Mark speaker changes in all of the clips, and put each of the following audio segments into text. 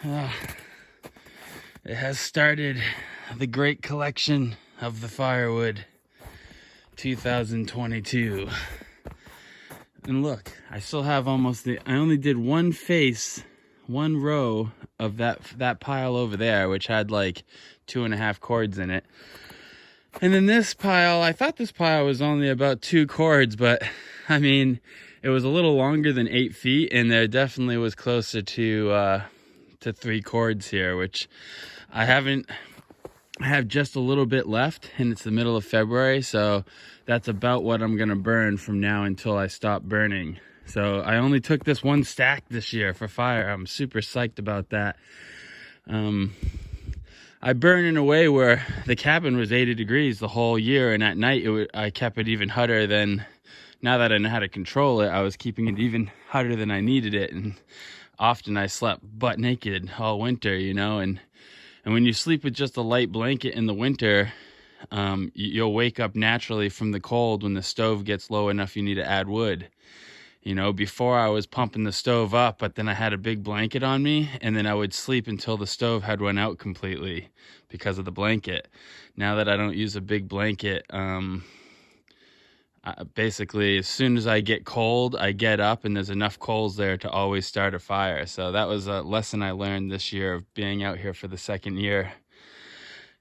Speaker 1: Uh, it has started the great collection of the firewood 2022. And look, I still have I only did one row of that pile over there, which had like 2.5 cords in it. And then this pile, I thought this pile was only about 2 cords, but I mean, it was a little longer than 8 feet, and there definitely was closer to 3 cords here, which I have just a little bit left, and it's the middle of February, so that's about what I'm gonna burn from now until I stop burning. So I only took this one stack this year for fire. I'm super psyched about that. I burn in a way where the cabin was 80 degrees the whole year, and at night I kept it even hotter than, now that I know how to control it, I was keeping it even hotter than I needed it, and often I slept butt naked all winter, you know, and when you sleep with just a light blanket in the winter, you'll wake up naturally from the cold when the stove gets low enough you need to add wood. You know, before I was pumping the stove up, but then I had a big blanket on me, and then I would sleep until the stove had run out completely because of the blanket. Now that I don't use a big blanket, basically as soon as I get cold, I get up and there's enough coals there to always start a fire. So that was a lesson I learned this year of being out here for the second year.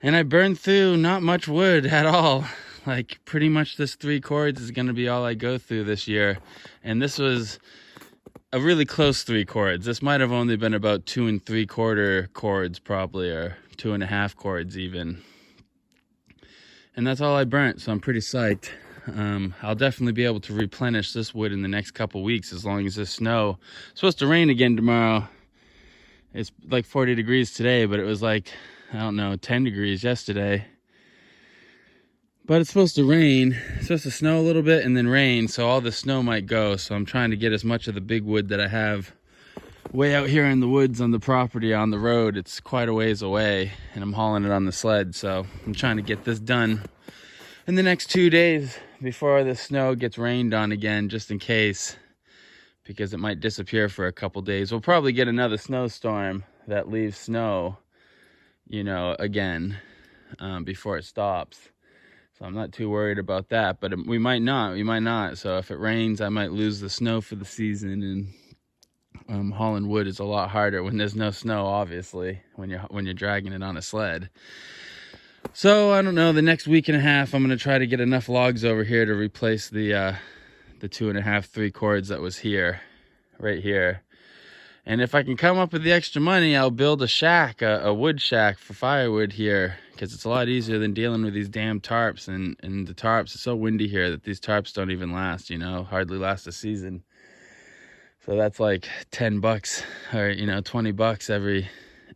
Speaker 1: And I burned through not much wood at all. Like pretty much this 3 cords is going to be all I go through this year. And this was a really close 3 cords. This might have only been about 2 3/4 cords probably, or 2.5 cords even. And that's all I burnt, so I'm pretty psyched. I'll definitely be able to replenish this wood in the next couple weeks as long as this snow. It's supposed to rain again tomorrow. It's like 40 degrees today, but it was like, I don't know, 10 degrees yesterday. But it's supposed to rain. It's supposed to snow a little bit and then rain, so all the snow might go. So I'm trying to get as much of the big wood that I have way out here in the woods on the property on the road. It's quite a ways away, and I'm hauling it on the sled. So I'm trying to get this done in the next 2 days before the snow gets rained on again, just in case, because it might disappear for a couple days. We'll probably get another snowstorm that leaves snow, you know, again, before it stops. So I'm not too worried about that, but we might not. So if it rains, I might lose the snow for the season, and hauling wood is a lot harder when there's no snow, obviously, when you're dragging it on a sled. So I don't know, the next week and a half, I'm going to try to get enough logs over here to replace the 2.5, 3 cords that was here, right here. And if I can come up with the extra money, I'll build a shack, a wood shack for firewood here, because it's a lot easier than dealing with these damn tarps. And the tarps, it's so windy here that these tarps don't even last, you know, hardly last a season. So that's like $10 or, you know, $20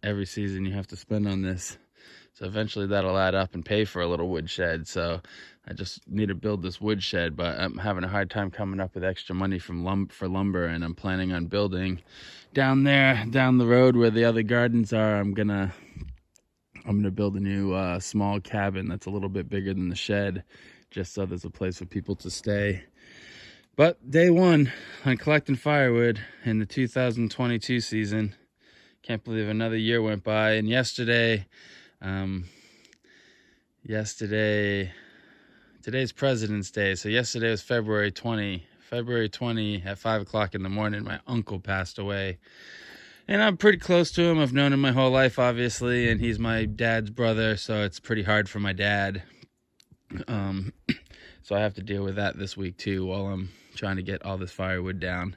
Speaker 1: every season you have to spend on this. So eventually that'll add up and pay for a little wood shed. So I just need to build this wood shed, but I'm having a hard time coming up with extra money for lumber, and I'm planning on building down the road where the other gardens are. I'm gonna build a new small cabin that's a little bit bigger than the shed, just so there's a place for people to stay. But day one on collecting firewood in the 2022 season. Can't believe another year went by. And yesterday, today's President's Day, so yesterday was February 20 at 5 o'clock in the morning. My uncle passed away, and I'm pretty close to him. I've known him my whole life, obviously, and he's my dad's brother, so it's pretty hard for my dad. So I have to deal with that this week too, while I'm trying to get all this firewood down.